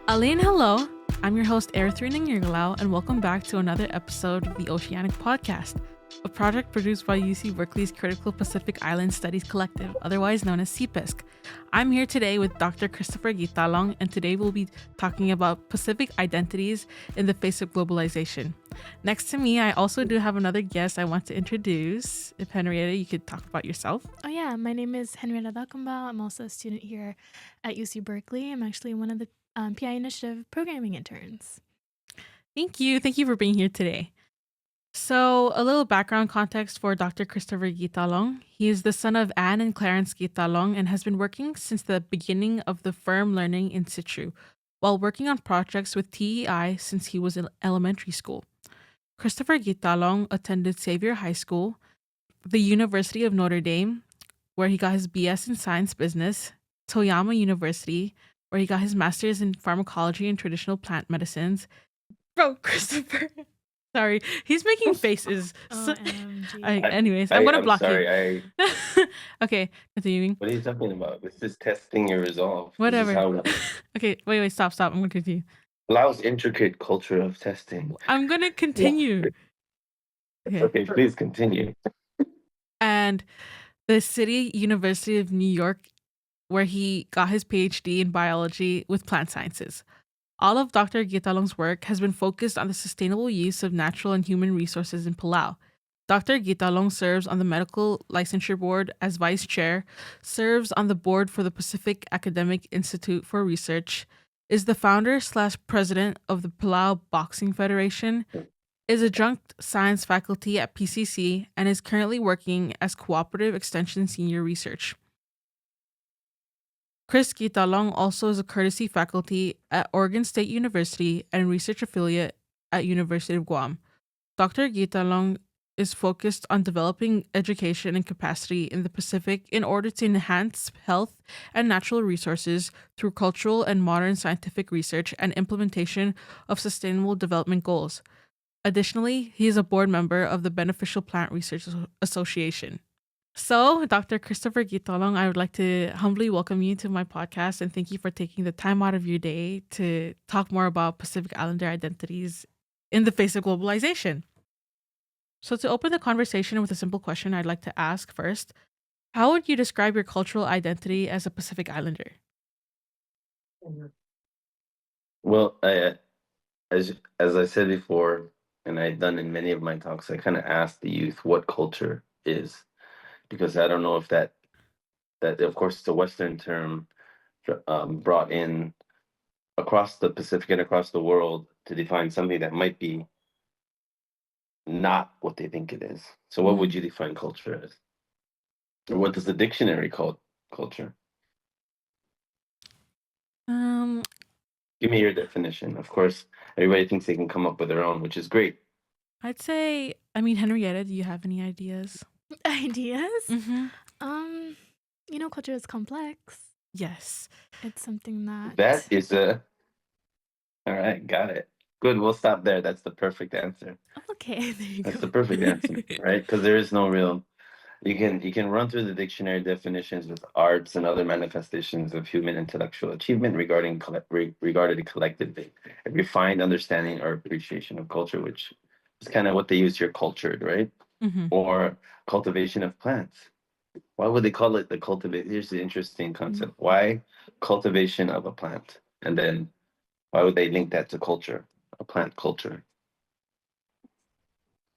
Alii and hello, I'm your host Eritrea Ningirgalao, and welcome back to another episode of the Oceanic Podcast, a project produced by UC Berkeley's Critical Pacific Island Studies Collective, otherwise known as CPISC. I'm here today with Dr. Christopher Kitalong, and today we'll be talking about Pacific identities in the face of globalization. Next to me, I also do have another guest I want to introduce. If Henrietta, you could talk about yourself. Oh yeah, my name is Henrietta Dakumbao. I'm also a student here at UC Berkeley. I'm actually one of the PI Initiative programming interns. Thank you. Thank you for being here today. So, a little background context for Dr. Christopher Kitalong. He is the son of Anne and Clarence Kitalong and has been working since the beginning of the firm Learning in Situ, while working on projects with TEI since he was in elementary school. Christopher Kitalong attended Xavier High School, the University of Notre Dame, where he got his BS in Science Business, Toyama University, where he got his master's in pharmacology and traditional plant medicines. Bro, Christopher. Sorry, he's making faces. Anyways, I'm gonna block you. Okay, continuing. What are you talking about? This is testing your resolve. Whatever. This is Okay, wait, stop. I'm gonna continue. Laos intricate culture of testing. I'm gonna continue. Okay, please continue. And the City University of New York, where he got his PhD in biology with plant sciences. All of Dr. Kitalong's work has been focused on the sustainable use of natural and human resources in Palau. Dr. Kitalong serves on the Medical Licensure Board as Vice Chair, serves on the board for the Pacific Academic Institute for Research, is the founder/president of the Palau Boxing Federation, is adjunct science faculty at PCC, and is currently working as Cooperative Extension Senior Research. Chris Kitalong also is a courtesy faculty at Oregon State University and research affiliate at University of Guam. Dr. Kitalong is focused on developing education and capacity in the Pacific in order to enhance health and natural resources through cultural and modern scientific research and implementation of sustainable development goals. Additionally, he is a board member of the Beneficial Plant Research Association. So, Dr. Christopher Kitalong, I would like to humbly welcome you to my podcast and thank you for taking the time out of your day to talk more about Pacific Islander identities in the face of globalization. So, to open the conversation with a simple question, I'd like to ask first, how would you describe your cultural identity as a Pacific Islander? Well, as I said before, and I've done in many of my talks, I kind of asked the youth what culture is, because I don't know if that of course it's a Western term brought in across the Pacific and across the world to define something that might be not what they think it is. So what would you define culture as? Or what does the dictionary call culture? Give me your definition. Of course, everybody thinks they can come up with their own, which is great. I'd say, Henrietta, do you have any ideas? Ideas? Mm-hmm. Culture is complex. Yes. It's something that is all right, got it. Good, we'll stop there. That's the perfect answer. Okay, there you That's go. the perfect answer, right? Because there is no real. You can run through the dictionary definitions with arts and other manifestations of human intellectual achievement regarding regarded collectively, a refined understanding or appreciation of culture, which is kind of what they use here, cultured, right? Mm-hmm. Or cultivation of plants. Why would they call it the cultivate? Here's the interesting concept. Why cultivation of a plant? And then why would they link that to culture, a plant culture?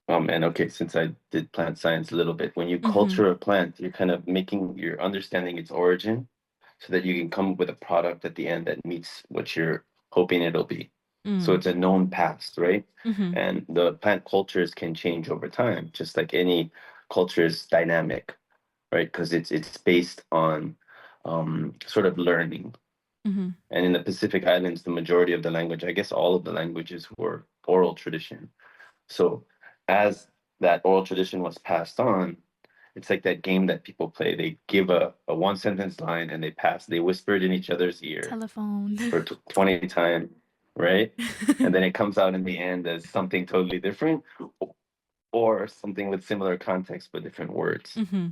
Oh man, okay, since I did plant science a little bit, when you culture a plant, you're kind of you're understanding its origin so that you can come up with a product at the end that meets what you're hoping it'll be. So it's a known past, right? Mm-hmm. And the plant cultures can change over time, just like any culture is dynamic, right? Because it's based on sort of learning. Mm-hmm. And in the Pacific Islands, the majority of the language, I guess all of the languages were oral tradition. So as that oral tradition was passed on, it's like that game that people play. They give a one sentence line and they whisper it in each other's ear. Telephone. For 20 times, right? And then it comes out in the end as something totally different or something with similar context but different words. Mm-hmm.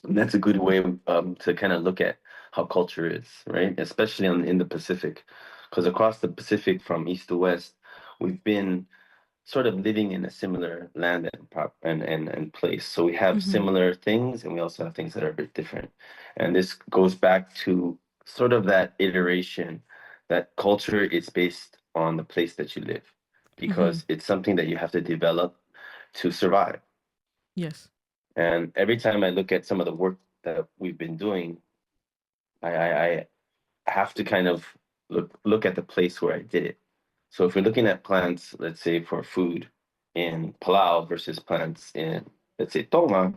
And that's a good way to kind of look at how culture is, right? Especially in the Pacific. because across the Pacific from east to west, we've been sort of living in a similar land and place. So we have Mm-hmm. similar things, and we also have things that are a bit different. And this goes back to sort of that iteration that culture is based on the place that you live, Mm-hmm. because it's something that you have to develop to survive. Yes. And every time I look at some of the work that we've been doing, I have to kind of look at the place where I did it. So if we're looking at plants, let's say for food in Palau versus plants in, let's say, Tonga,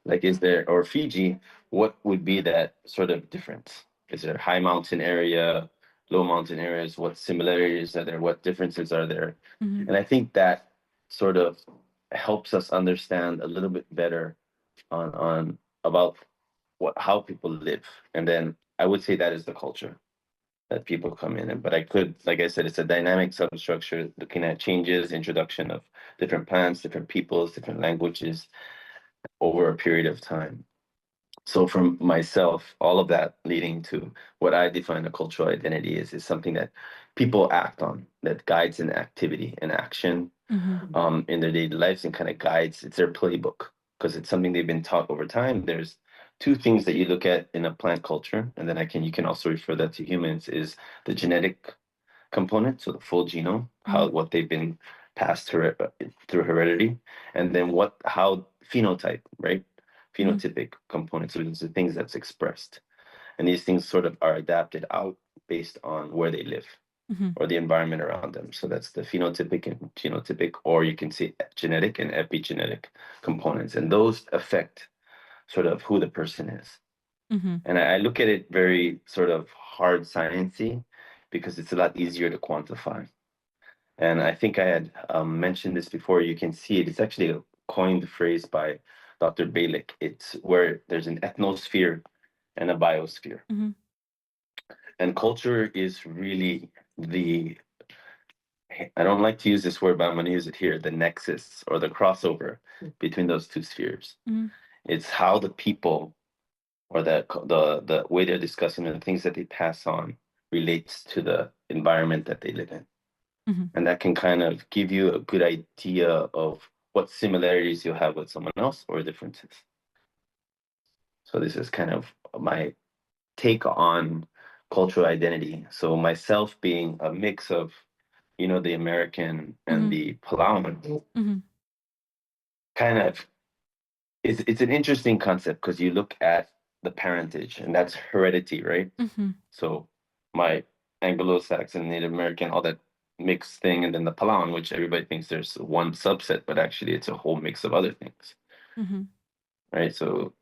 like is there, or Fiji, what would be that sort of difference? Is there high mountain area, low mountain areas? What similarities are there? What differences are there? Mm-hmm. And I think that sort of helps us understand a little bit better on about how people live. And then I would say that is the culture that people come in. But I could, like I said, it's a dynamic substructure looking at changes, introduction of different plants, different peoples, different languages over a period of time. So from myself, all of that leading to what I define a cultural identity is something that people act on, that guides an activity, an action Mm-hmm. in their daily lives and kind of guides. It's their playbook because it's something they've been taught over time. There's two things that you look at in a plant culture, and then you can also refer that to humans, is the genetic component, so the full genome, Mm-hmm. what they've been passed through heredity, and then how phenotype, right? Mm-hmm. Phenotypic components, so these are things that's expressed, and these things sort of are adapted out based on where they live Mm-hmm. or the environment around them. So that's the phenotypic and genotypic, or you can say genetic and epigenetic components, and those affect sort of who the person is. Mm-hmm. And I look at it very sort of hard sciencey because it's a lot easier to quantify. And I think I had mentioned this before. You can see it. It's actually a coined phrase by Dr. Balick. It's where there's an ethnosphere and a biosphere. Mm-hmm. And culture is really I don't like to use this word, but I'm going to use it here, the nexus or the crossover between those two spheres. Mm-hmm. It's how the people or the way they're discussing and the things that they pass on relates to the environment that they live in. Mm-hmm. And that can kind of give you a good idea of what similarities you'll have with someone else or differences. So this is kind of my take on cultural identity. So myself being a mix of, the American and Mm-hmm. the Palauan, Mm-hmm. kind of it's an interesting concept because you look at the parentage and that's heredity, right? Mm-hmm. So my Anglo-Saxon, Native American, all that mixed thing, and then the Palauan, which everybody thinks there's one subset, but actually it's a whole mix of other things, Mm-hmm. right? So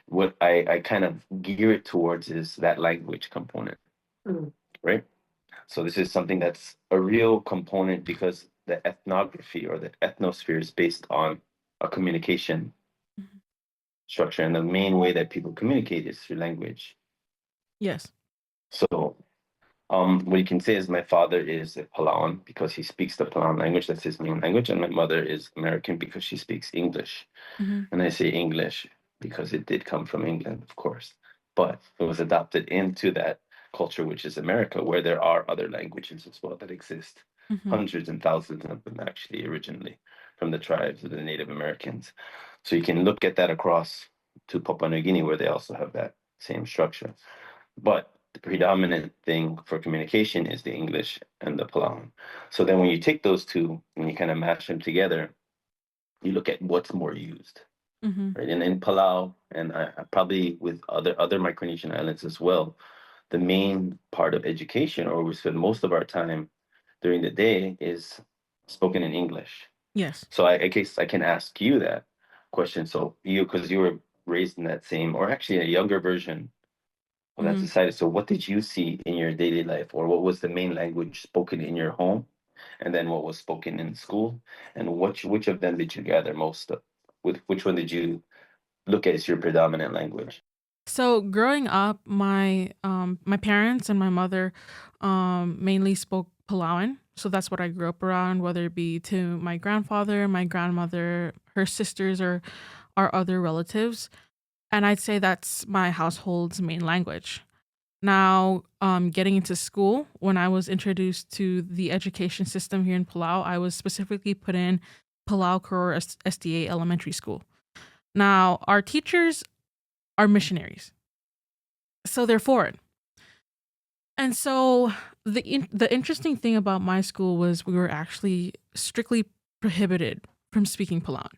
what I kind of gear it towards is that language component, right? So this is something that's a real component because the ethnography or the ethnosphere is based on a communication Mm-hmm. structure, and the main way that people communicate is through language. Yes. So what you can say is my father is a Palauan because he speaks the Palauan language. That's his main language. And my mother is American because she speaks English. Mm-hmm. And I say English because it did come from England, of course. But it was adopted into that culture, which is America, where there are other languages as well that exist. Mm-hmm. Hundreds and thousands of them actually originally from the tribes of the Native Americans. So you can look at that across to Papua New Guinea, where they also have that same structure. But the predominant thing for communication is the English and the Palauan. So then when you take those two and you kind of mash them together, you look at what's more used, Mm-hmm. right? And in Palau, and I probably with other Micronesian islands as well, the main part of education, or we spend most of our time during the day, is spoken in English. Yes. So I guess I can ask you that question. So because you were raised in that same, or actually a younger version of that Mm-hmm. society. So what did you see in your daily life, or what was the main language spoken in your home, and then what was spoken in school, and which of them did you gather most of? With which one did you look at as your predominant language? So growing up, my parents and my mother mainly spoke Palauan. So that's what I grew up around, whether it be to my grandfather, my grandmother, her sisters, or our other relatives. And I'd say that's my household's main language. Now, getting into school, when I was introduced to the education system here in Palau, I was specifically put in Palau Koror SDA Elementary School. Now, our teachers are missionaries, so they're foreign. And so the interesting thing about my school was we were actually strictly prohibited from speaking Palauan.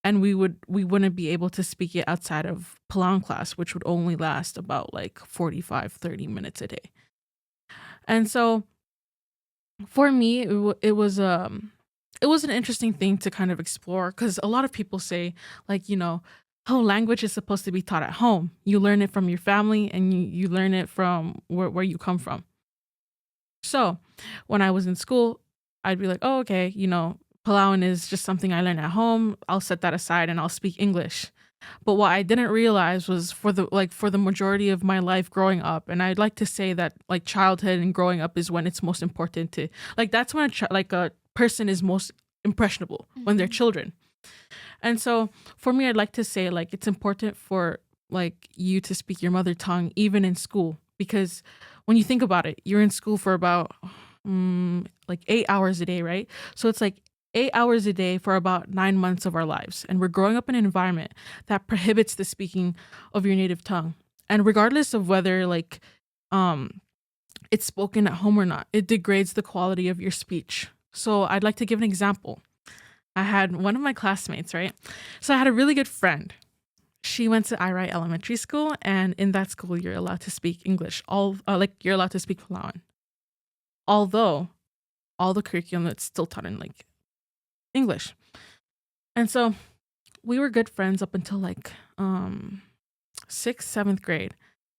And we wouldn't be able to speak it outside of Palauan class, which would only last about like 45-30 minutes a day. And so for me, it was an interesting thing to kind of explore, because a lot of people say, like, oh, language is supposed to be taught at home. You learn it from your family, and you learn it from where you come from. So when I was in school, I'd be like, oh, okay, Palauan is just something I learned at home. I'll set that aside and I'll speak English. But what I didn't realize was for the majority of my life growing up, and I'd like to say that like childhood and growing up is when it's most important to, like, that's when a person is most impressionable, when they're children. And so for me, I'd like to say like it's important for like you to speak your mother tongue even in school, because when you think about it, you're in school for about like 8 hours a day, right? So it's like 8 hours a day for about 9 months of our lives. And we're growing up in an environment that prohibits the speaking of your native tongue. And regardless of whether like it's spoken at home or not, it degrades the quality of your speech. So I'd like to give an example. I had one of my classmates, right? So I had a really good friend. She went to Irai Elementary School, and in that school, you're allowed to speak English. You're allowed to speak Palauan. Although all the curriculum that's still taught in like English. And so we were good friends up until like 6th, 7th grade.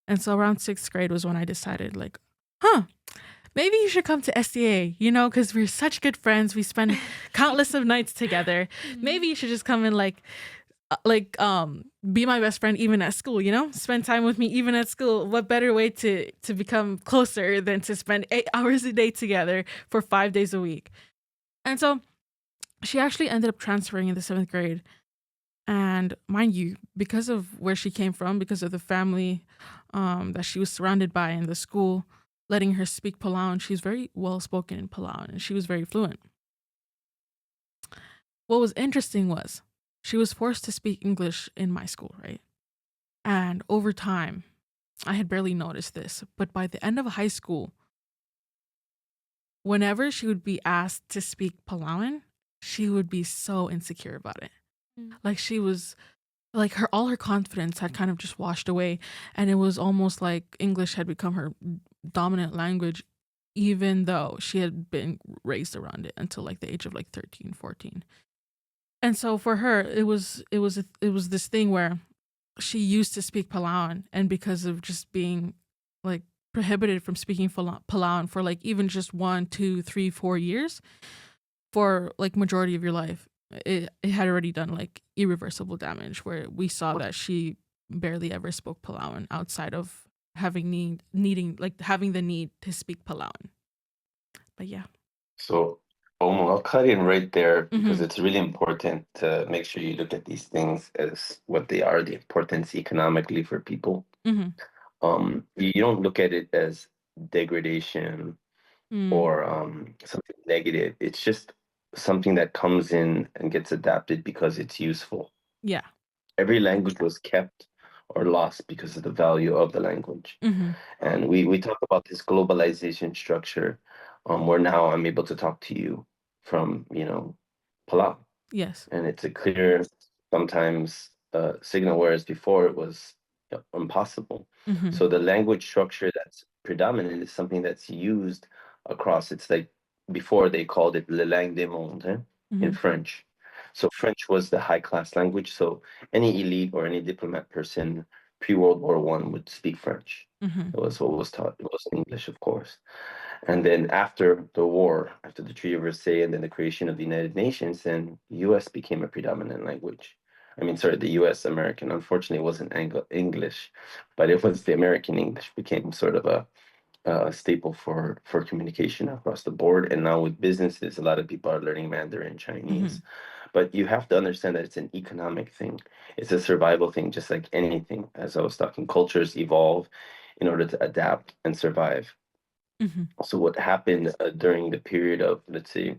And so around 6th grade was when I decided like, maybe you should come to SDA, because we're such good friends. We spend countless of nights together. Maybe you should just come and be my best friend even at school, spend time with me even at school. What better way to become closer than to spend 8 hours a day together for 5 days a week? And so she actually ended up transferring in the 7th grade. And mind you, because of where she came from, because of the family that she was surrounded by in the school, letting her speak Palauan, she's very well spoken in Palauan, and she was very fluent. What was interesting was she was forced to speak English in my school, right? And over time, I had barely noticed this, but by the end of high school, whenever she would be asked to speak Palauan, she would be so insecure about it. Like she was like all her confidence had kind of just washed away, and it was almost like English had become her dominant language, even though she had been raised around it until like the age of like 13, 14. And so for her, it was this thing where she used to speak Palauan, and because of just being like prohibited from speaking Palauan for like even just 1, 2, 3, 4 years for like majority of your life, it had already done like irreversible damage, where we saw that she barely ever spoke Palauan outside of having the need to speak Palauan. But yeah. So, I'll cut in right there because it's really important to make sure you look at these things as what they are, the importance economically for people. You don't look at it as degradation or something negative. It's just something that comes in and gets adapted because it's useful. Yeah. Every language was kept or lost because of the value of the language. And we talk about this globalization structure, where now I'm able to talk to you from, Palau. Yes. And it's a clear, sometimes signal, whereas before it was impossible. So the language structure that's predominant is something that's used across. It's like before they called it le langue des mondes in French. So French was the high class language. So any elite or any diplomat person pre-World War I would speak French. It was what was taught. It was English, of course. And then after the war, after the Treaty of Versailles, and then the creation of the United Nations, then U.S. became a predominant language. The U.S. American. Unfortunately, it wasn't English, but it was the American English became sort of a staple for communication across the board. And now with businesses, a lot of people are learning Mandarin Chinese. But you have to understand that it's an economic thing. It's a survival thing, just like anything. As I was talking, cultures evolve. in order to adapt and survive. Mm-hmm. So what happened during the period of, let's say,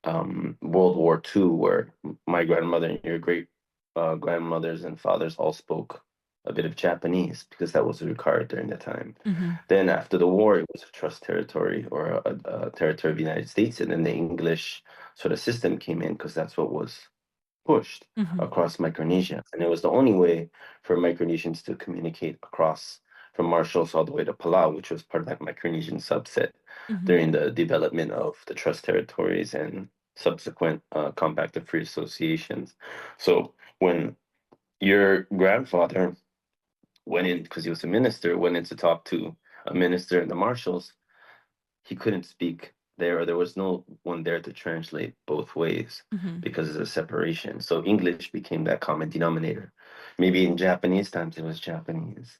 World War II, where my grandmother and your great grandmothers and fathers all spoke a bit of Japanese because that was required during the time. Mm-hmm. Then after the war, it was a trust territory or a territory of the United States, and then the English sort of system came in because that's what was pushed Mm-hmm. across Micronesia. And it was the only way for Micronesians to communicate across from Marshalls all the way to Palau, which was part of that Micronesian subset Mm-hmm. during the development of the trust territories and subsequent compact of free associations. So when your grandfather went in, because he was a minister, went in to talk to a minister in the Marshalls, he couldn't speak there, or there was no one there to translate both ways Mm-hmm. because of the separation. So English became that common denominator. Maybe in Japanese times it was Japanese,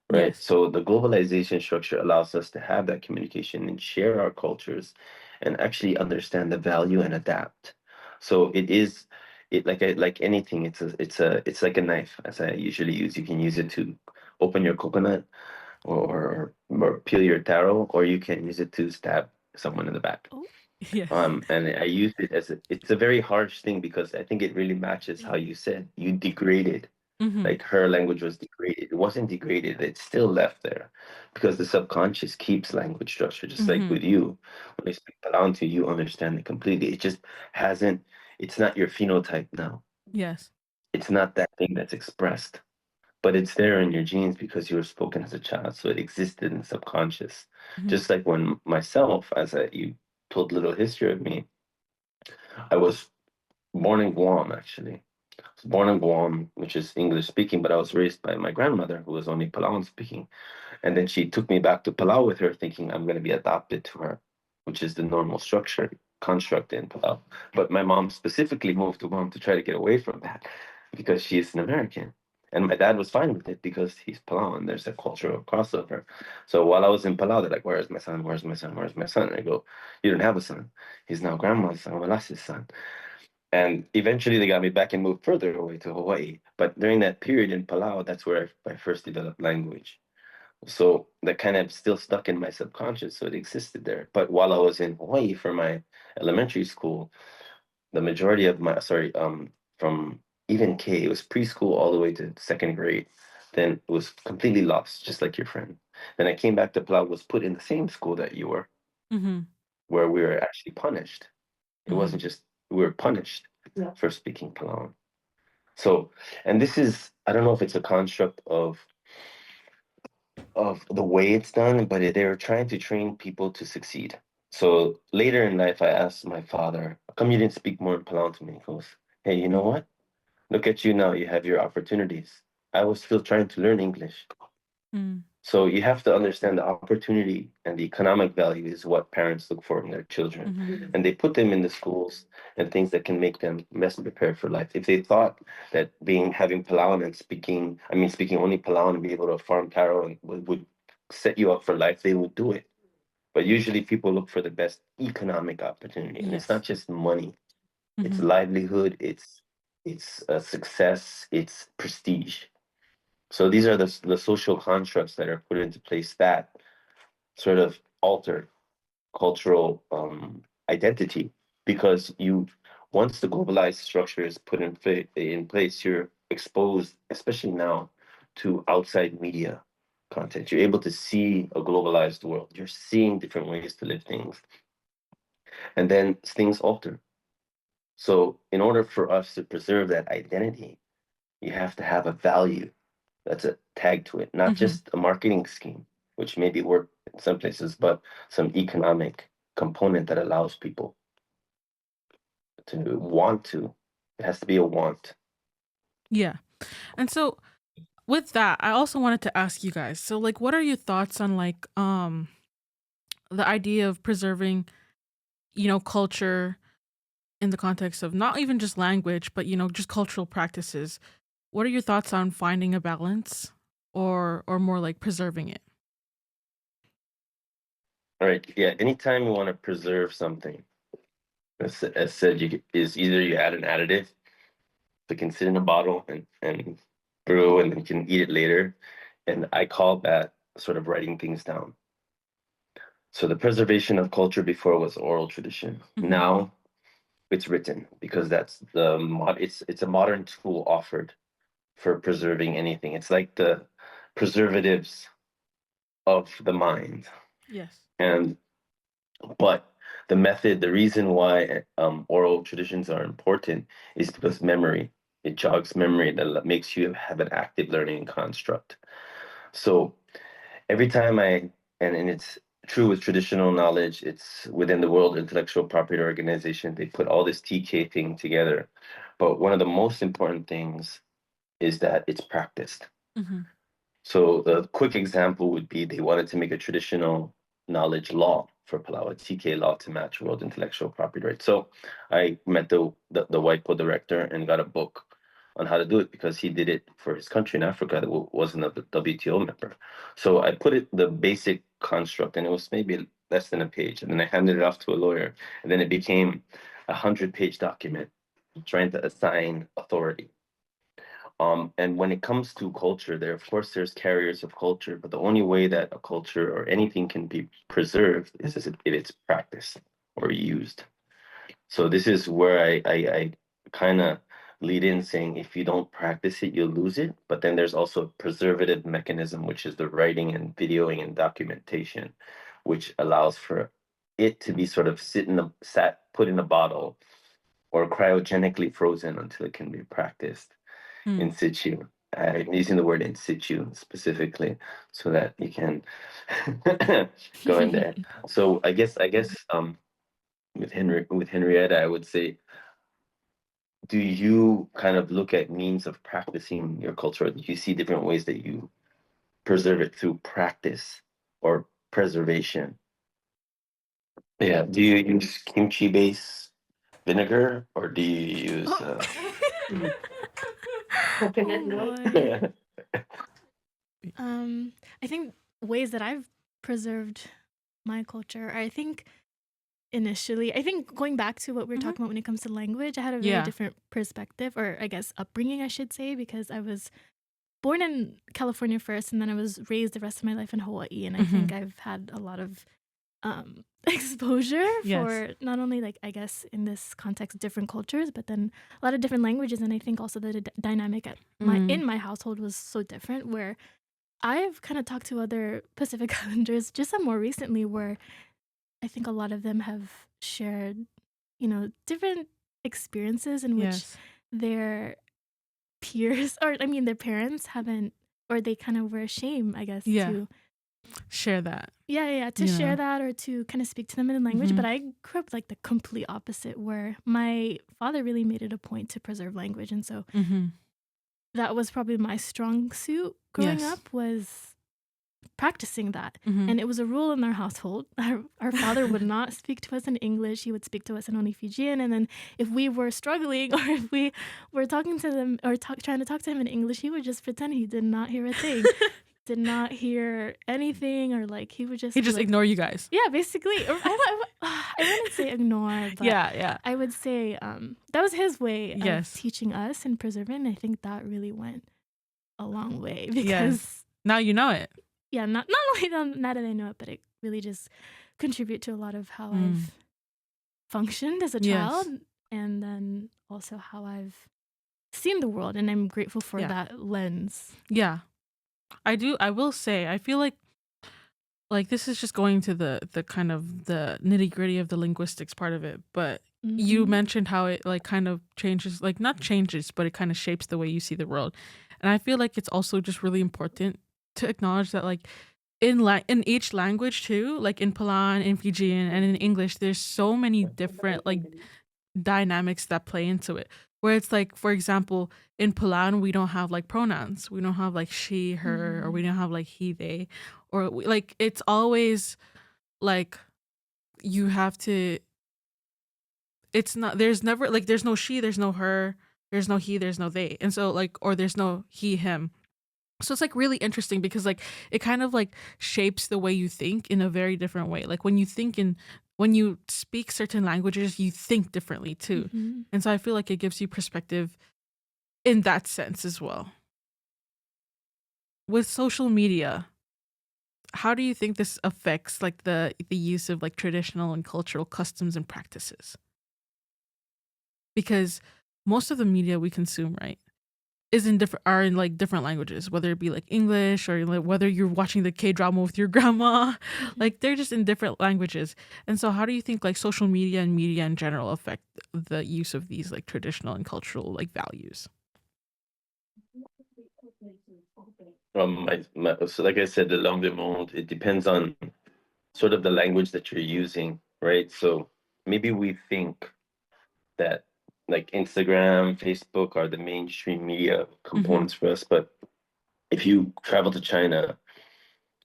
right? Yes. So the globalization structure allows us to have that communication and share our cultures and actually understand the value and adapt. So it is it like anything, it's like a knife, as I usually use. You can use it to open your coconut or peel your taro, or you can use it to stab someone in the back. Oh, Yes. And I use it as it's a very harsh thing because I think it really matches how you said you degraded. Mm-hmm. Like her language was degraded. It wasn't degraded, it's still left there because the subconscious keeps language structure, just like Mm-hmm. with you. When I speak Palauan to you, you understand it completely. It just hasn't, it's not your phenotype now. Yes. It's not that thing that's expressed, but it's there in your genes because you were spoken as a child, so it existed in subconscious. Mm-hmm. Just like when myself, you told a little history of me, I was born in Guam actually. I was born in Guam, which is English speaking, but I was raised by my grandmother, who was only Palauan speaking. And then she took me back to Palau with her, thinking I'm going to be adopted to her, which is the normal structure construct in Palau. But my mom specifically moved to Guam to try to get away from that because she is an American. And my dad was fine with it because he's Palauan. There's a cultural crossover. So while I was in Palau, they're like, "Where's my son? Where's my son? Where's my son?" And I go, "You don't have a son. He's now grandma's son, Walas's son." And eventually they got me back and moved further away to Hawaii. But during that period in Palau, that's where I first developed language. So that kind of still stuck in my subconscious. So it existed there. But while I was in Hawaii for my elementary school, the majority of my, from even K, it was preschool all the way to second grade. Then it was completely lost, just like your friend. Then I came back to Palau, was put in the same school that you were, Mm-hmm. where we were actually punished. It Mm-hmm. wasn't just, we were punished for speaking Palauan. So, and this is, I don't know if it's a construct of the way it's done, but they're trying to train people to succeed. So later in life, I asked my father, "How come you didn't speak more in Palau to me?" He goes, "Hey, you know what? Look at you now. You have your opportunities. I was still trying to learn English." Mm-hmm. So you have to understand the opportunity and the economic value is what parents look for in their children. Mm-hmm. And they put them in the schools and things that can make them best prepared for life. If they thought that having Palauan and speaking only Palauan and be able to farm taro and would set you up for life, they would do it. But usually people look for the best economic opportunity. And it's not Yes. just money, it's Mm-hmm. livelihood, it's success, it's prestige. So these are the social constructs that are put into place that sort of alter cultural identity because you once the globalized structure is put in place, you're exposed, especially now, to outside media content. You're able to see a globalized world. You're seeing different ways to live things, and then things alter. So, in order for us to preserve that identity, you have to have a value that's a tag to it, not Mm-hmm. just a marketing scheme, which maybe work in some places, but some economic component that allows people to want to. It has to be a want. Yeah. And so with that, I also wanted to ask you guys. So like what are your thoughts on like the idea of preserving, culture in the context of not even just language, but just cultural practices? What are your thoughts on finding a balance or more like preserving it? All right. Yeah. Anytime you want to preserve something, as said, is either you add an additive that can sit in a bottle and brew and then you can eat it later. And I call that sort of writing things down. So the preservation of culture before was oral tradition. Now it's written, because that's it's a modern tool offered for preserving anything. It's like the preservatives of the mind. Yes. But the reason why oral traditions are important is because memory. It jogs memory, that makes you have an active learning construct. So every time and it's true with traditional knowledge, it's within the World Intellectual Property Organization, they put all this TK thing together. But one of the most important things is that it's practiced. So the quick example would be they wanted to make a traditional knowledge law for Palau, a TK law to match World Intellectual Property rights. So I met the WIPO director and got a book on how to do it, because he did it for his country in Africa that wasn't a WTO member. So I put the basic construct, and it was maybe less than a page, and then I handed it off to a lawyer, and then it became a 100-page document trying to assign authority. And when it comes to culture, of course there's carriers of culture, but the only way that a culture or anything can be preserved is if it's practiced or used. So this is where I kind of lead in saying, if you don't practice it, you'll lose it. But then there's also a preservative mechanism, which is the writing and videoing and documentation, which allows for it to be sort of put in a bottle or cryogenically frozen until it can be practiced in situ. I'm using the word in situ specifically so that you can go in there. So I guess with Henrietta, I would say, do you kind of look at means of practicing your culture? Do you see different ways that you preserve it through practice or preservation? Yeah. Do you use kimchi base vinegar, or do you use coconut milk? boy. I think ways that I've preserved my culture, I think initially, I think going back to what we were talking about when it comes to language, I had a very different perspective, or I guess upbringing, I should say, because I was born in California first, and then I was raised the rest of my life in Hawaii, and I think I've had a lot of exposure for not only, like, I guess in this context, different cultures, but then a lot of different languages. And I think also the dynamic in my household was so different, where I've kind of talked to other Pacific Islanders just some more recently, where I think a lot of them have shared, different experiences in which their peers, or I mean their parents haven't, or they kind of were ashamed, I guess, to share that. To share that, or to kind of speak to them in language. But I grew up like the complete opposite, where my father really made it a point to preserve language. And so that was probably my strong suit growing up, was practicing that. And it was a rule in our household. Our father would not speak to us in English. He would speak to us in only Fijian. And then if we were struggling, or if we were talking to them or trying to talk to him in English, he would just pretend he did not hear a thing. Did not hear anything, or like he would just ignore you guys. Yeah, basically. I wouldn't say ignore, but I would say that was his way of teaching us and preserving. I think that really went a long way, because now you know it. Yeah, not only now that I know it, but it really just contribute to a lot of how I've functioned as a child, and then also how I've seen the world, and I'm grateful for that lens. Yeah. I will say, I feel like this is just going to the kind of the nitty-gritty of the linguistics part of it, but you mentioned how it like kind of changes, like not changes, but it kind of shapes the way you see the world. And I feel like it's also just really important to acknowledge that, like, in each language too, like in Palauan, in Fijian, and in English, there's so many different like dynamics that play into it. Where it's like, for example, in Palauan, we don't have like pronouns. We don't have like she, her, or we don't have like he, they, or like it's always like you have to. It's not. There's never like there's no she, there's no her, there's no he, there's no they, and so like, or there's no he, him. So it's like really interesting, because like it kind of like shapes the way you think in a very different way. Like when you speak certain languages, you think differently too. And so I feel like it gives you perspective in that sense as well. With social media, how do you think this affects like the use of like traditional and cultural customs and practices? Because most of the media we consume, right, is in different are in like different languages, whether it be like English or like whether you're watching the K drama with your grandma, like they're just in different languages. And so, how do you think like social media and media in general affect the use of these like traditional and cultural like values? So like I said, the langue du monde, it depends on sort of the language that you're using, right? So maybe we think that like Instagram, Facebook are the mainstream media components for us, but if you travel to China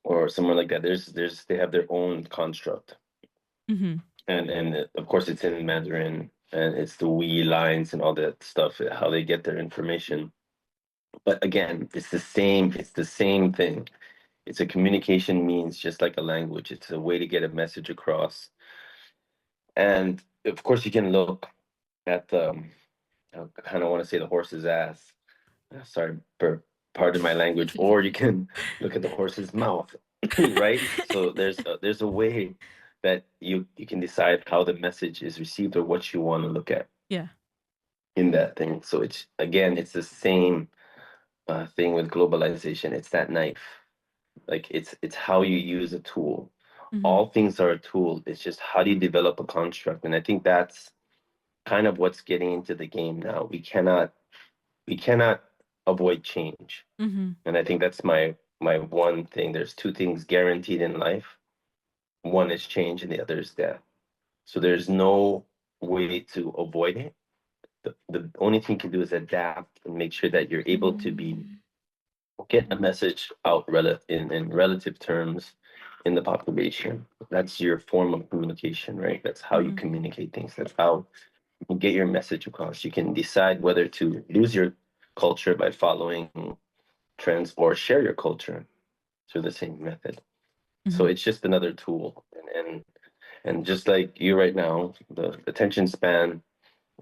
or somewhere like that, they have their own construct, and of course it's in Mandarin, and it's the we lines and all that stuff, how they get their information. But again, it's the same thing. It's a communication means just like a language. It's a way to get a message across. And of course, you can look at I kind of want to say the horse's ass. Sorry, pardon my language. Or you can look at the horse's mouth, right? So there's a way that you can decide how the message is received or what you want to look at. Yeah. In that thing. So it's the same thing with globalization. It's that knife. Like it's how you use a tool. All things are a tool. It's just how do you develop a construct? And I think that's kind of what's getting into the game now. We cannot avoid change. And I think that's my one thing. There's two things guaranteed in life. One is change and the other is death. So there's no way to avoid it. The only thing you can do is adapt and make sure that you're able to get a message out in relative terms in the population. That's your form of communication, right? That's how you communicate things. That's how you get your message across. You can decide whether to lose your culture by following trends or share your culture through the same method. So it's just another tool. And just like you right now, the attention span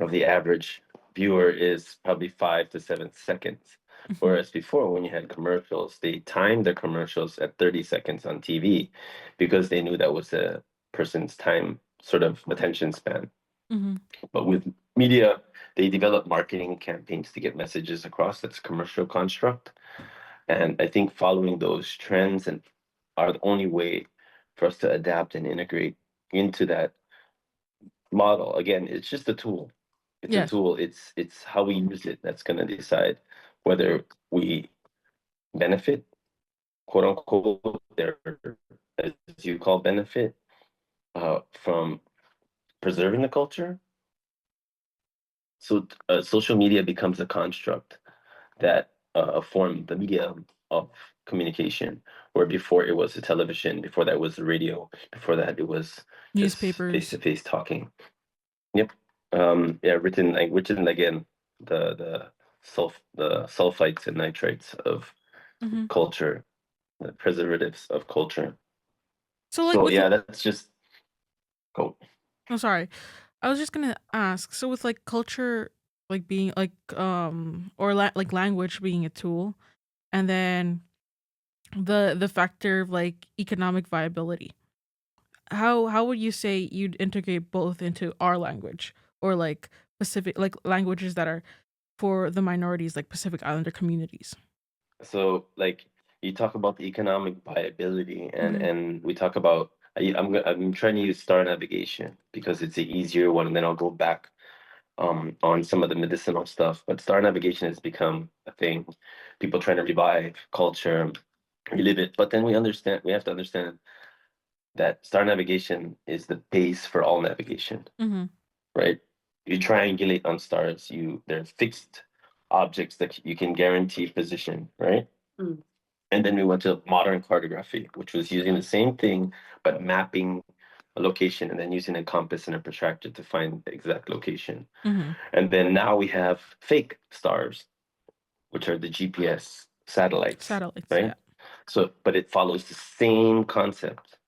of the average viewer is probably 5 to 7 seconds. Whereas before, when you had commercials, they timed the commercials at 30 seconds on TV because they knew that was a person's time sort of attention span. But with media, they develop marketing campaigns to get messages across. That's a commercial construct. And I think following those trends and are the only way for us to adapt and integrate into that model. Again, it's just a tool. It's a Yes. tool. It's how we use it that's going to decide whether we benefit, quote unquote, or as you call benefit, from preserving the culture. So social media becomes a construct that formed the medium of communication, where before it was the television, before that was the radio, before that it was just Newspapers. face-to-face talking. Yep. Yeah, written again, the sulfites and nitrites of culture, the preservatives of culture. So like So with yeah, that's just cool. oh sorry. I was just gonna ask, so with like culture like being like or like language being a tool, and then the factor of like economic viability. How would you say you'd integrate both into our language or like Pacific like languages that are for the minorities like Pacific Islander communities? So like you talk about the economic viability, and we talk about I'm trying to use star navigation because it's the easier one, and then I'll go back on some of the medicinal stuff. But star navigation has become a thing. People trying to revive culture, relive it. But then we have to understand that star navigation is the base for all navigation, right? You triangulate on stars. They're fixed objects that you can guarantee position, right? And then we went to modern cartography, which was using the same thing but mapping a location and then using a compass and a protractor to find the exact location. And then now we have fake stars, which are the GPS satellites, Satellites, right? yeah. So, but it follows the same concept,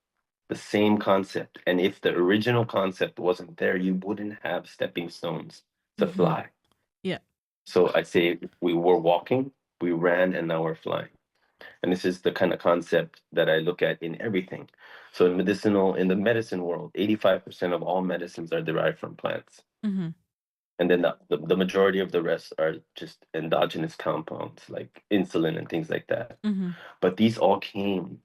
the same concept. And if the original concept wasn't there, you wouldn't have stepping stones to fly. Yeah. So I'd say we were walking, we ran, and now we're flying. And this is the kind of concept that I look at in everything. So in the medicine world, 85% of all medicines are derived from plants. Mm-hmm. And then the majority of the rest are just endogenous compounds like insulin and things like that. Mm-hmm. But these all came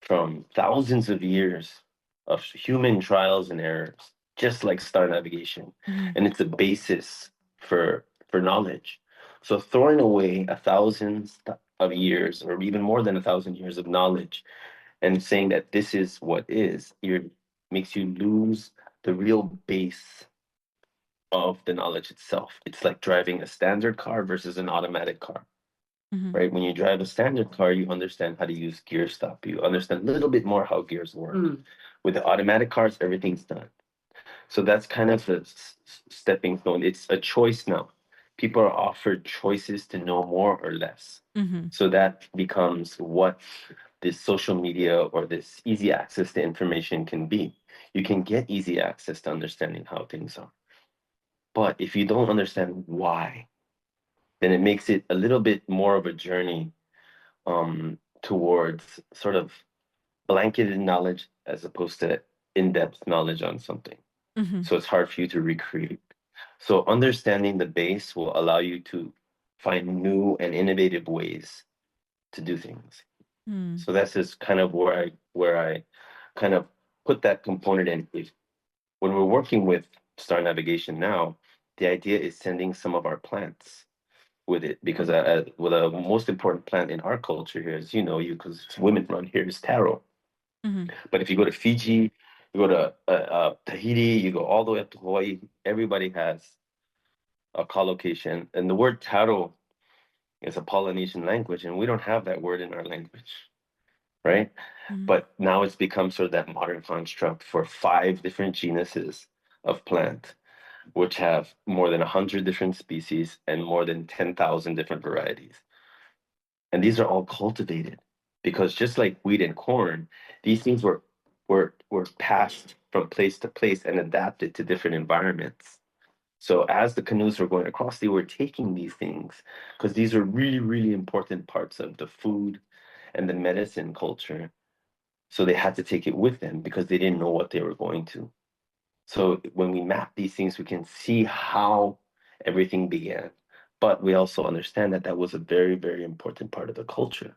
from thousands of years of human trials and errors, just like star navigation. Mm-hmm. And it's a basis for knowledge. So throwing away of years or even more than 1,000 years of knowledge and saying that this is what is, makes you lose the real base of the knowledge itself. It's like driving a standard car versus an automatic car, Mm-hmm. right? When you drive a standard car, you understand how to use gear stop. You understand a little bit more how gears work. With the automatic cars, everything's done. So that's kind of a stepping stone. It's a choice now. People are offered choices to know more or less. Mm-hmm. So that becomes what this social media or this easy access to information can be. You can get easy access to understanding how things are. But if you don't understand why, then it makes it a little bit more of a journey towards sort of blanketed knowledge as opposed to in-depth knowledge on something. Mm-hmm. So it's hard for you to recreate. So understanding the base will allow you to find new and innovative ways to do things. Mm-hmm. So that's just kind of where I kind of put that component in. If when we're working with star navigation now, the idea is sending some of our plants with it because well, the most important plant in our culture here, as you know, because women run here, is taro. Mm-hmm. But if you go to Fiji, you go to Tahiti, you go all the way up to Hawaii, everybody has a collocation. And the word taro is a Polynesian language, and we don't have that word in our language, right? Mm-hmm. But now it's become sort of that modern construct for 5 different genuses of plant, which have more than 100 different species and more than 10,000 different varieties. And these are all cultivated because just like wheat and corn, these things were passed from place to place and adapted to different environments. So as the canoes were going across, they were taking these things because these are really, really important parts of the food and the medicine culture. So they had to take it with them because they didn't know what they were going to. So when we map these things, we can see how everything began. But we also understand that that was a very, very important part of the culture.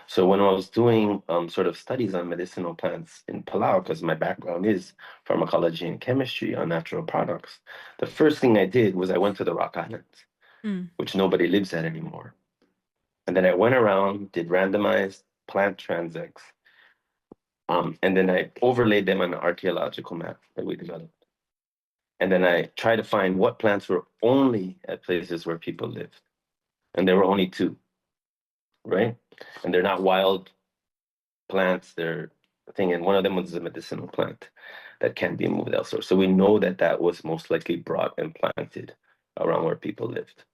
So when I was doing sort of studies on medicinal plants in Palau, because my background is pharmacology and chemistry on natural products, the first thing I did was I went to the Rock Islands, Mm-hmm. which nobody lives at anymore. And then I went around, did randomized plant transects, and then I overlaid them on an archaeological map that we developed. And then I tried to find what plants were only at places where people lived. And there were only 2, right? And they're not wild plants, they're a thing. And one of them was a medicinal plant that can't be moved elsewhere. So we know that that was most likely brought and planted around where people lived,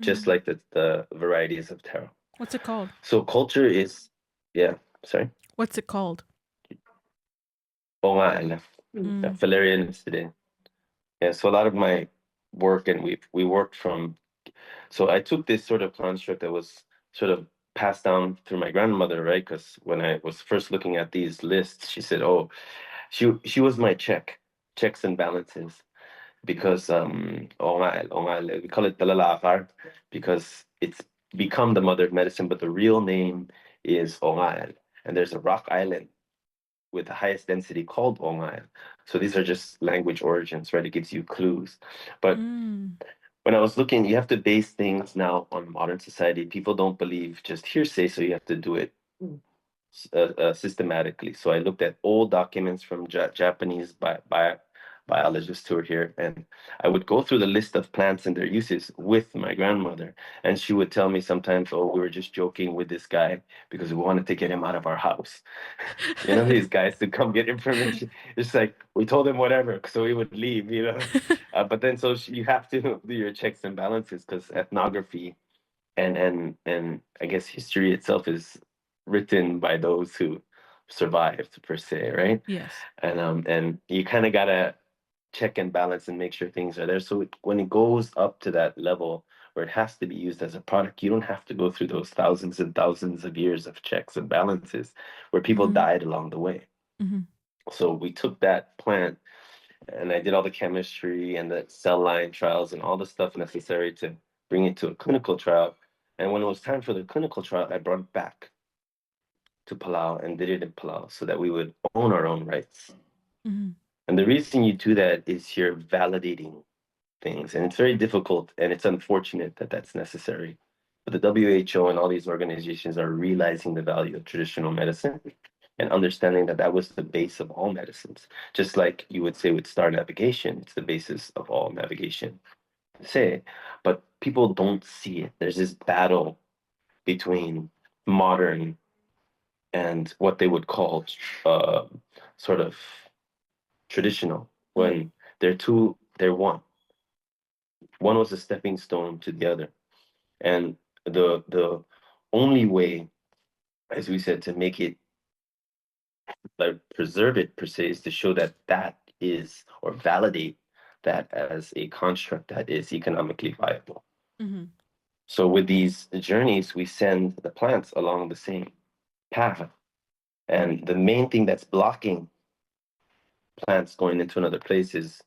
just Mm-hmm. like the varieties of taro. What's it called? So culture is, yeah, sorry. What's it called? Oo nga, alam. Mm-hmm. Valerian incident. Yeah, so a lot of my work, and we worked from. So I took this sort of construct that was sort of passed down through my grandmother, right? Because when I was first looking at these lists, she said, "Oh, she was my checks and balances." Because we call it talalakar because it's become the mother of medicine, but the real name is ongael, and there's a rock island with the highest density called ongael. So these are just language origins, right? It gives you clues, but Mm-hmm. when I was looking, you have to base things now on modern society. People don't believe just hearsay, so you have to do it systematically. So I looked at old documents from Japanese biologists who are here, and I would go through the list of plants and their uses with my grandmother, and she would tell me sometimes, "Oh, we were just joking with this guy because we wanted to get him out of our house." You know, these guys to come get information. It's like we told him whatever, so he would leave. But then you have to do your checks and balances because ethnography and I guess history itself is written by those who survived per se, right? Yes. And you kind of gotta check and balance and make sure things are there. So when it goes up to that level where it has to be used as a product, you don't have to go through those thousands and thousands of years of checks and balances where people died along the way. So we took that plant and I did all the chemistry and the cell line trials and all the stuff necessary to bring it to a clinical trial. And when it was time for the clinical trial, I brought it back to Palau and did it in Palau so that we would own our own rights. And the reason you do that is you're validating things. And it's very difficult and it's unfortunate that that's necessary. But the WHO and all these organizations are realizing the value of traditional medicine and understanding that that was the base of all medicines. Just like you would say with star navigation, it's the basis of all navigation. Say, but people don't see it. There's this battle between modern and what they would call sort of traditional when they're one. One was a stepping stone to the other. And the only way, as we said, to make it like preserve it per se is to show that that is or validate that as a construct that is economically viable. So with these journeys, we send the plants along the same path. And the main thing that's blocking plants going into another place is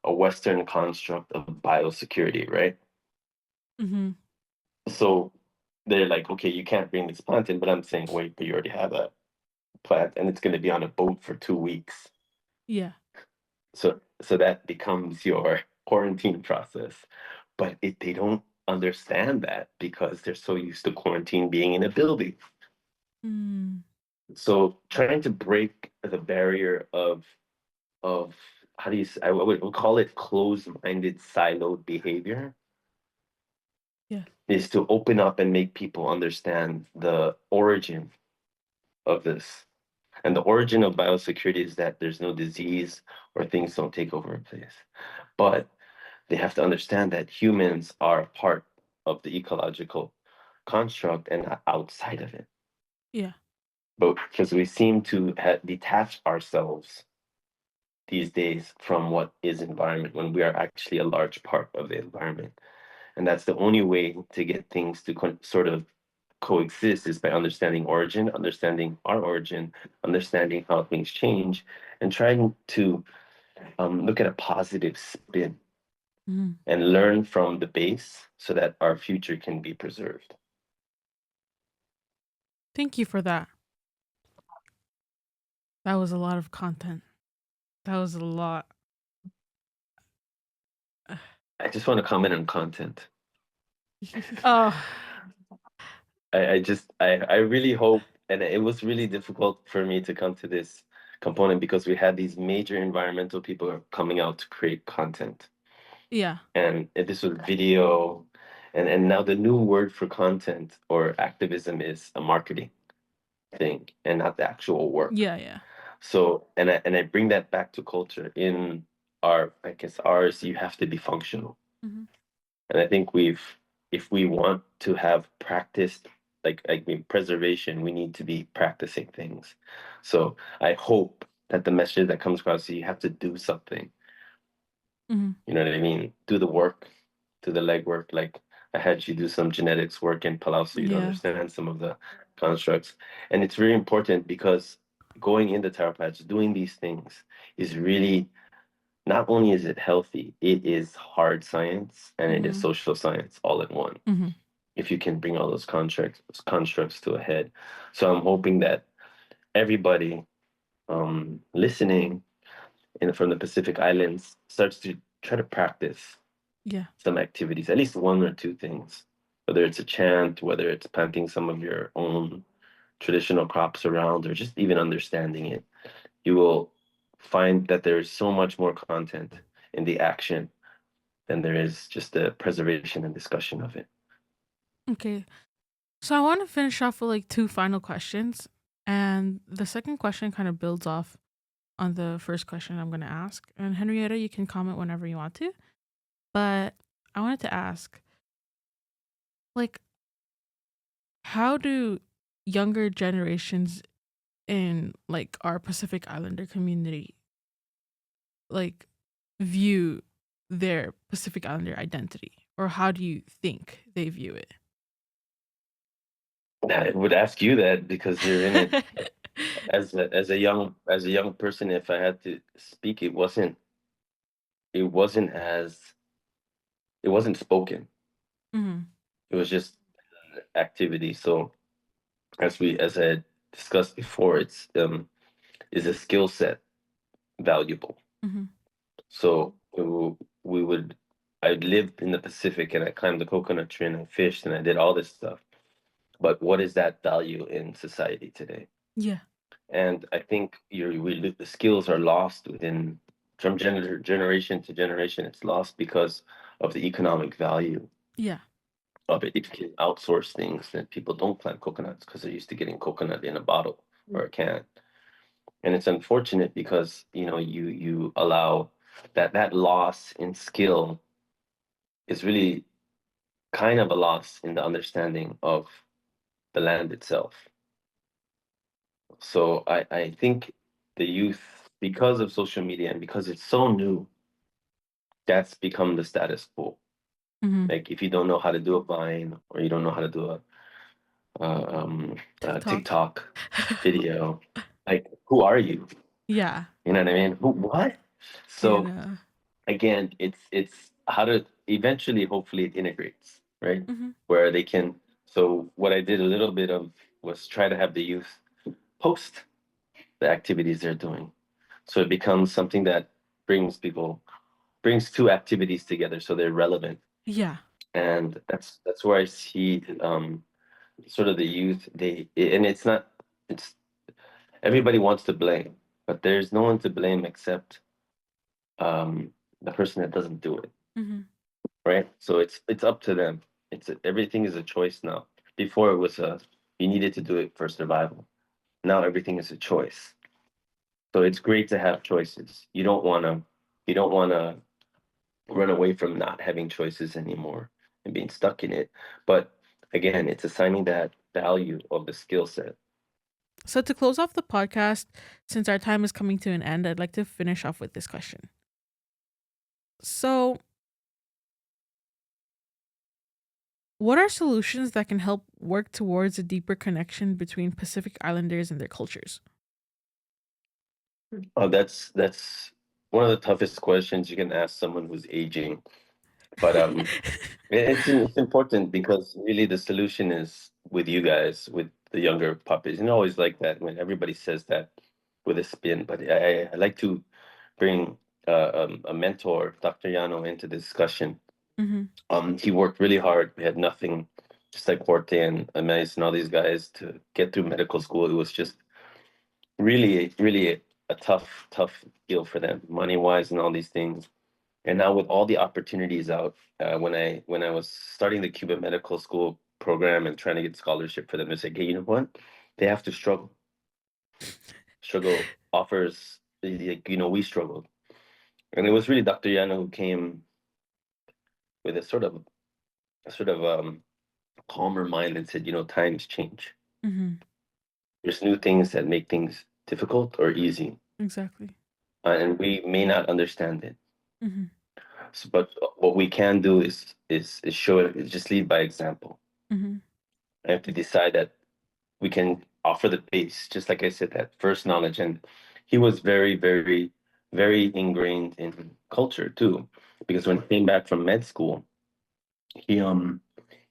a Western construct of biosecurity, right? So they're like, okay, you can't bring this plant in, but I'm saying, wait, but you already have a plant and it's going to be on a boat for 2 weeks. Yeah. So that becomes your quarantine process. But they don't understand that because they're so used to quarantine being in a building. So trying to break the barrier of how do you say, I would call it closed-minded siloed behavior. Yeah. Is to open up and make people understand the origin of this. And the origin of biosecurity is that there's no disease or things don't take over a place. But they have to understand that humans are part of the ecological construct and not outside of it. Yeah. But because we seem to detach ourselves these days from what is environment when we are actually a large part of the environment. And that's the only way to get things to sort of coexist is by understanding origin, understanding our origin, understanding how things change, and trying to look at a positive spin and learn from the base so that our future can be preserved. Thank you for that. That was a lot of content. That was a lot. I just want to comment on content. Oh. I really hope, and it was really difficult for me to come to this component because we had these major environmental people coming out to create content. Yeah. And this was video, and now the new word for content or activism is a marketing thing and not the actual work. Yeah. So, and I bring that back to culture. In ours, you have to be functional. And I think if we want to have practiced, preservation, we need to be practicing things. So I hope that the message that comes across, you have to do something. You know what I mean? Do the work, do the legwork. Like I had you do some genetics work in Palau so you'd understand some of the constructs. And it's very important because going into Taro Patch, doing these things is really, not only is it healthy, it is hard science and it is social science all in one. If you can bring all those constructs to a head. So I'm hoping that everybody listening from the Pacific Islands starts to try to practice some activities, at least one or two things, whether it's a chant, whether it's planting some of your own traditional crops around, or just even understanding it. You will find that there is so much more content in the action than there is just the preservation and discussion of it. Okay. So I want to finish off with like 2 final questions. And the second question kind of builds off on the first question I'm going to ask. And Henrietta, you can comment whenever you want to. But I wanted to ask, like, how do younger generations in like our Pacific Islander community like view their Pacific Islander identity? or how do you think they view it? I would ask you that because you're in it as a young person. If I had to speak, it wasn't as it wasn't spoken. Mm-hmm. It was just activity. So as I had discussed before, it's is a skill set valuable? Mm-hmm. So we would I lived in the Pacific and I climbed the coconut tree and I fished and I did all this stuff. But what is that value in society today? Yeah. And I think the skills are lost within from generation to generation. It's lost because of the economic value Yeah. of it. If you can outsource things, then people don't plant coconuts because they're used to getting coconut in a bottle or a can. And it's unfortunate because you allow that loss in skill is really kind of a loss in the understanding of the land itself. So I think the youth, because of social media and because it's so new, that's become the status quo. Mm-hmm. Like if you don't know how to do a Vine or you don't know how to do a TikTok. TikTok video, like who are you? Yeah. You know what I mean? What? You So know. again, it's how to eventually, hopefully, it integrates, right? Mm-hmm. Where they can. So what I did a little bit of was try to have the youth post the activities they're doing, so it becomes something that brings two activities together, so they're relevant, Yeah. and that's where I see sort of the youth. And it's not it's everybody wants to blame, but there's no one to blame except the person that doesn't do it. Mm-hmm. Right? So it's up to them. Everything is a choice now. Before it was you needed to do it for survival. Now everything is a choice. So it's great to have choices. You don't wanna run away from not having choices anymore and being stuck in it. But again, it's assigning that value of the skill set. So to close off the podcast, since our time is coming to an end, I'd like to finish off with this question. So, what are solutions that can help work towards a deeper connection between Pacific Islanders and their cultures? Oh, that's one of the toughest questions you can ask someone who's aging. But it's important because really the solution is with you guys, with the younger puppies. And always like that when everybody says that with a spin. But I like to bring a mentor, Dr. Yano, into the discussion. Mm-hmm. He worked really hard. We had nothing, just like Forte and Amaz and all these guys to get through medical school. It was just really a tough deal for them, money wise and all these things. And now with all the opportunities out, when I was starting the Cuban medical school program and trying to get scholarship for them, it's like, hey, you know what? They have to struggle. Struggle offers, like, we struggled. And it was really Dr. Yano who came with a sort of calmer mind and said, times change. Mm-hmm. There's new things that make things difficult or easy, Exactly. and we may not understand it. Mm-hmm. So, but what we can do is show it, is just lead by example. Mm-hmm. I have to decide that we can offer the base, just like I said, that first knowledge. And he was very ingrained in culture too, because when he came back from med school, he um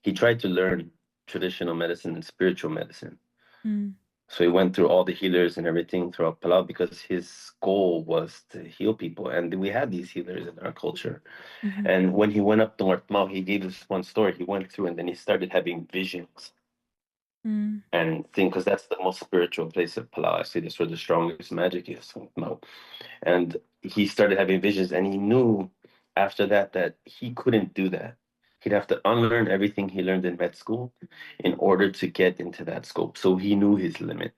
he tried to learn traditional medicine and spiritual medicine. Mm-hmm. So he went through all the healers and everything throughout Palau because his goal was to heal people. And we had these healers in our culture. Mm-hmm. And when he went up North Mau, he gave us one story. He went through and then he started having visions and think because that's the most spiritual place of Palau. I say that's where the strongest magic is. No. And he started having visions, and he knew after that he couldn't do that. He'd have to unlearn everything he learned in med school in order to get into that scope. So he knew his limit.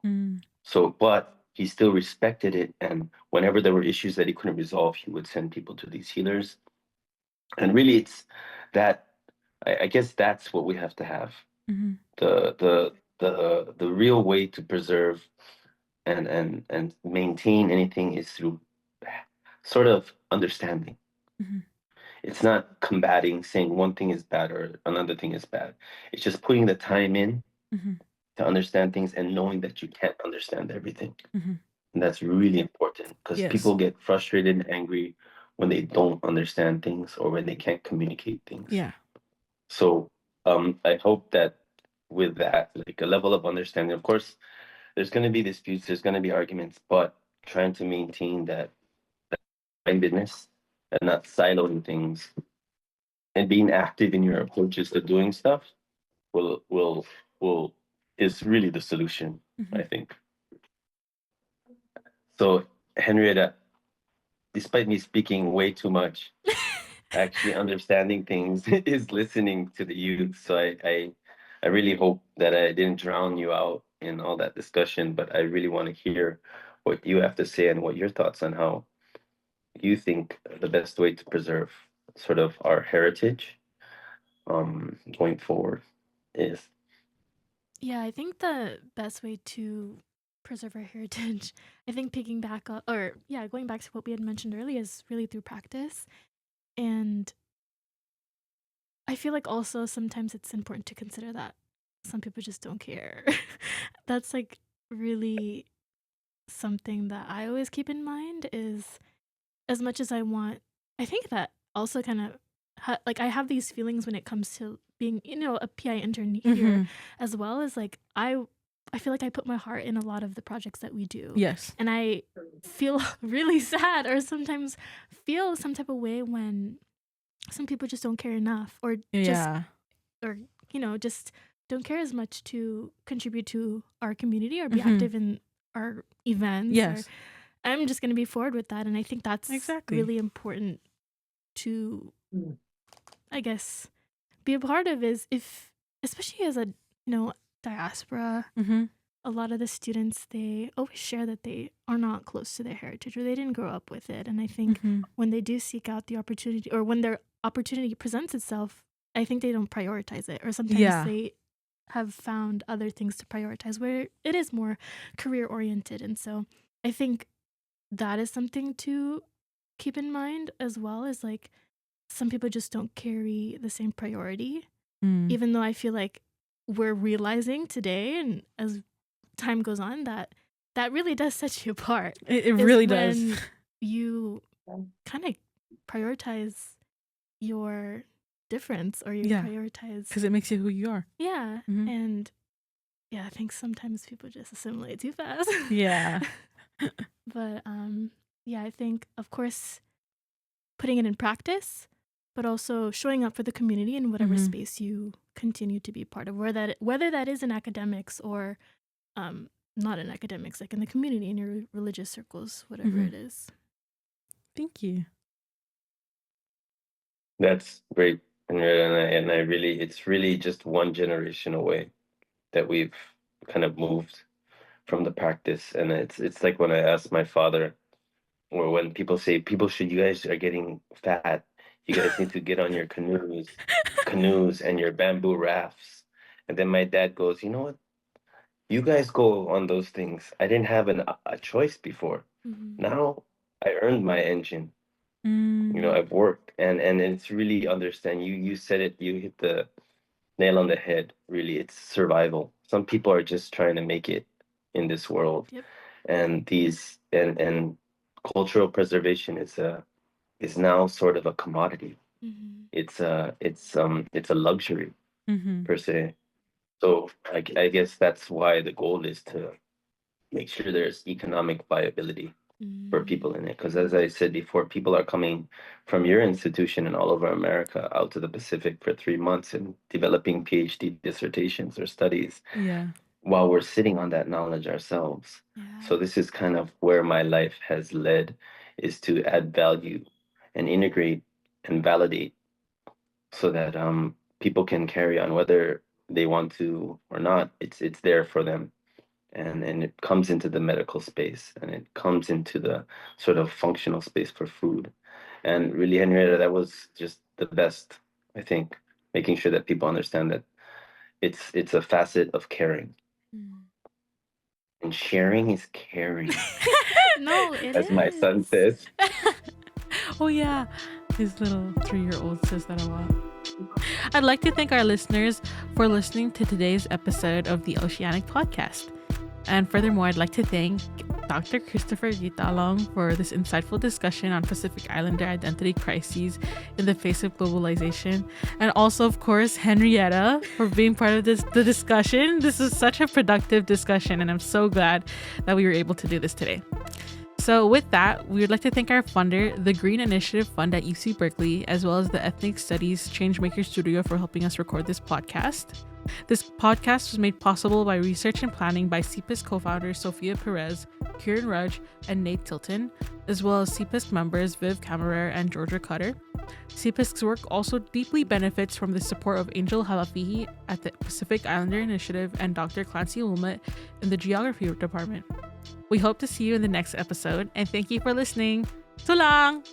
Mm-hmm. So, but he still respected it. And whenever there were issues that he couldn't resolve, he would send people to these healers. And really, it's that. I guess that's what we have to have. Mm-hmm. The real way to preserve and maintain anything is through sort of understanding. Mm-hmm. It's not combating, saying one thing is bad or another thing is bad. It's just putting the time in to understand things and knowing that you can't understand everything. And that's really important because people get frustrated and angry when they don't understand things or when they can't communicate things. Yeah. So I hope that with that, like a level of understanding, of course, there's going to be disputes, there's going to be arguments, but trying to maintain that mindedness and not siloing things and being active in your approaches to doing stuff will is really the solution, I think. So Henrietta, despite me speaking way too much, actually understanding things is listening to the youth. So I really hope that I didn't drown you out in all that discussion, but I really want to hear what you have to say and what your thoughts on how you think the best way to preserve sort of our heritage going forward is. Yeah, I think the best way to preserve our heritage, I think picking back up, or yeah, going back to what we had mentioned earlier, is really through practice. And I feel like also sometimes it's important to consider that some people just don't care. That's like really something that I always keep in mind is as much as I think that also kind of like I have these feelings when it comes to being, a PI intern here, as well as like I feel like I put my heart in a lot of the projects that we do. Yes. And I feel really sad or sometimes feel some type of way when some people just don't care enough or just don't care as much to contribute to our community or be active in our events. Yes. I'm just going to be forward with that. And I think that's really important to, I guess, be a part of is if, especially as a, diaspora, a lot of the students, they always share that they are not close to their heritage or they didn't grow up with it. And I think when they do seek out the opportunity or when their opportunity presents itself, I think they don't prioritize it or sometimes they have found other things to prioritize where it is more career oriented. And so I think that is something to keep in mind as well as like some people just don't carry the same priority, even though I feel like we're realizing today and as time goes on that really does set you apart. It really does. You kind of prioritize your difference or you prioritize because it makes you who you are. Yeah. And yeah, I think sometimes people just assimilate too fast. Yeah. But yeah, I think of course putting it in practice, but also showing up for the community in whatever space you continue to be part of, whether that is in academics or not in academics, like in the community, in your religious circles, whatever it is. Thank you. That's great, and I really, it's really just one generation away that we've kind of moved from the practice, and it's like when I asked my father, or when people say, you guys are getting fat, you guys need to get on your canoes and your bamboo rafts, and then my dad goes, you know what? You guys go on those things. I didn't have a choice before. Now I earned my engine. I've worked and it's really understand you said it, you hit the nail on the head. Really, it's survival. Some people are just trying to make it in this world. Yep. And these and cultural preservation is now sort of a commodity. It's a luxury per se. So I guess that's why the goal is to make sure there's economic viability for people in it. Because as I said before, people are coming from your institution and all over America out to the Pacific for 3 months and developing PhD dissertations or studies while we're sitting on that knowledge ourselves. So this is kind of where my life has led, is to add value and integrate and validate so that people can carry on whether they want to or not. It's there for them. And it comes into the medical space and it comes into the sort of functional space for food. And really, Henrietta, that was just the best, I think, making sure that people understand that it's a facet of caring. And sharing is caring. No, it as is. my son says. Oh yeah. His little 3-year-old says that a lot. I'd like to thank our listeners for listening to today's episode of the Oceanic Podcast. And furthermore, I'd like to thank Dr. Christopher Kitalong for this insightful discussion on Pacific Islander identity crises in the face of globalization. And also, of course, Henrietta for being part of the discussion. This is such a productive discussion, and I'm so glad that we were able to do this today. So with that, we would like to thank our funder, the Green Initiative Fund at UC Berkeley, as well as the Ethnic Studies Changemaker Studio for helping us record this podcast. This podcast was made possible by research and planning by CPISC co-founders Sophia Perez, Kieran Rudge, and Nate Tilton, as well as CPISC members Viv Camerer and Georgia Cutter. CPISC's work also deeply benefits from the support of Angel Halafihi at the Pacific Islander Initiative and Dr. Clancy Wilmot in the Geography Department. We hope to see you in the next episode, and thank you for listening. So long!